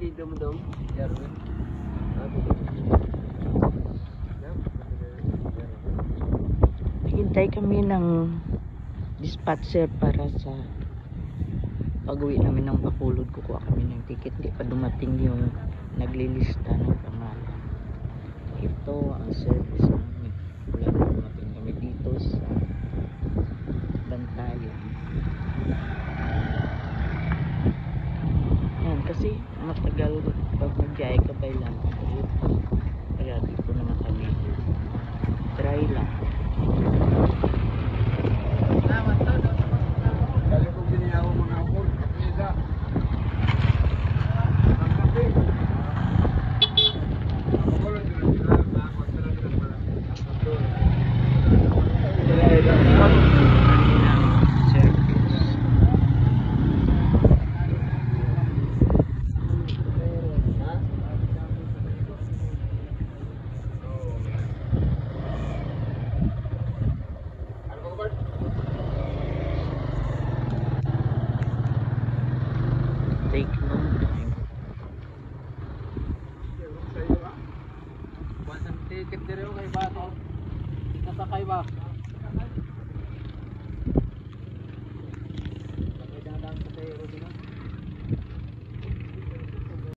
di dum-dum. Jarwin. Hintay kami ng dispatcher para sa pag-uwi namin ng Bacolod. Kukuha kami ng ticket. Hindi pa dumating yung naglilista ng pangalan. Ito ang service namin. Wala na dumating kami dito sa Bantayan. Yan, kasi matagal pag mag-jaya ka by lang. Kaya dito naman kami. Try lang. Kali ko ginawa mo na ako. Isa. Take no time. Wasang ticket dire kay bato. Nasakay ba? Sakay dadang sa tayo din.